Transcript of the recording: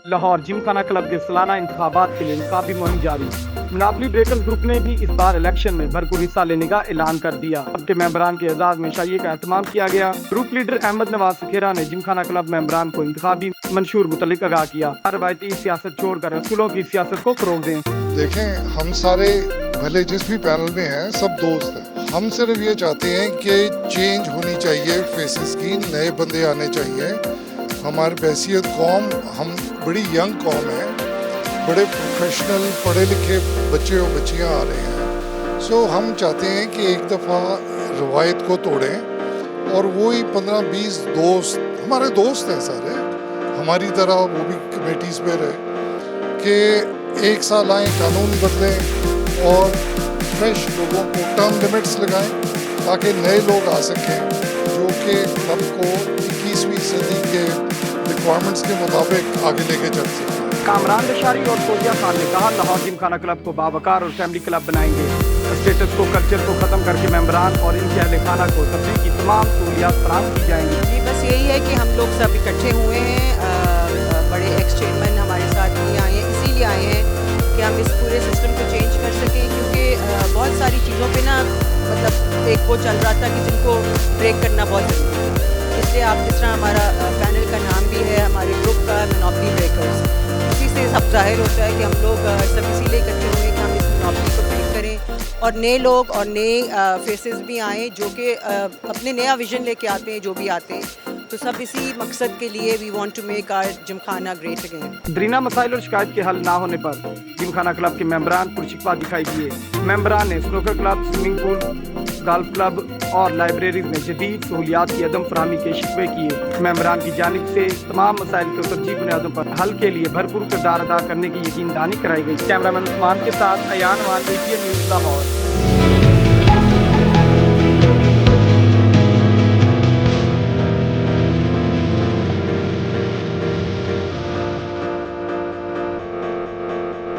Lahore Gymkhana club के सालाना इंतखाबात के लिए इंतखाबी मुहिम जारी। मोनापली ब्रेकर्स ग्रुप ने भी इस बार इलेक्शन में भरपूर हिस्सा लेने का ऐलान कर दिया। अब के मेंबरान के एजाज में शाही का एहतमाम किया गया। ग्रुप लीडर अहमद नवाज सखेरा ने जिमखाना क्लब मेंबरान को इंतखाबी मंशूर मुतल्लिक आगाह किया। रवायती सियासत छोड़कर रसूलों की सियासत को फरोग दें। देखें, हम सारे भले जिस भी पैनल में हैं सब दोस्त हैं। हम सिर्फ ये चाहते हैं कि चेंज होनी चाहिए, फेसेस की नए बंदे आने चाहिए। हमारी बहसीत कौम, हम बड़ी यंग कौम है, बड़े प्रोफेशनल पढ़े लिखे बच्चे और बच्चियाँ आ रहे हैं। सो हम चाहते हैं कि एक दफ़ा रवायत को तोड़ें और वही 15-20 दोस्त, हमारे दोस्त हैं सारे, हमारी तरह वो भी कमेटीज़ में रहे कि एक साल आए, कानून बदलें और फ्रेश लोगों को टर्म लिमिट्स लगाएं ताकि नए लोग आ सकें जो कि क्लब को 21वीं सदी के रिक्वायरमेंट्स के मुताबिक आगे लेके चल सकें। कामरान लशारी और फौजिया खान ने कहा, लाहौर जिमखाना क्लब को बावकार और फैमिली क्लब बनाएंगे। स्टेटस को, कल्चर को खत्म करके मेंबरान और इनके अहल खाना को तफरीह की तमाम सहूलियात फराहम की जाएंगी। जी, बस यही है कि हम लोग सब इकट्ठे हुए हैं। बड़े एक्स चेयरमैन हमारे साथ नहीं आए हैं, इसीलिए आए हैं कि हम इस पूरे सिस्टम को चेंज कर सकें, क्योंकि बहुत सारी चीज़ों पे ना मतलब एक वो चल रहा था कि जिनको ब्रेक करना बहुत ज़रूरी है। इसलिए आप जिस तरह हमारा पैनल का नाम भी है हमारे ग्रुप का मोनोपली ब्रेकर्स, उसी से सब जाहिर होता है कि हम लोग सब इसीलिए इकट्ठे हुए कि हम इस मोनोपली को ब्रेक करें और नए लोग और नए फेसेस भी आएँ जो कि अपने नया विजन लेके आते हैं, जो भी आते हैं। तो सब इसी मकसद के लिए we want to make our gymkhana great again. दरीना मसाइल और शिकायत के हल ना होने पर जिमखाना क्लब के मेंबरान पुरशिकवा दिखाई दिए। मेंबरान ने snooker club, swimming pool, golf club और लाइब्रेरीज में जदीद सहूलियात की अदम फराहमी के शिकवे किए। मेंबरान की जानिब से तमाम मसाइल को तरजीह बुनियादों पर हल के लिए भरपूर किरदार अदा करने की यकीन दहानी कराई गई। कैमरामैन उस्मान के साथ अयान वान, ATN न्यूज़ लाहौर।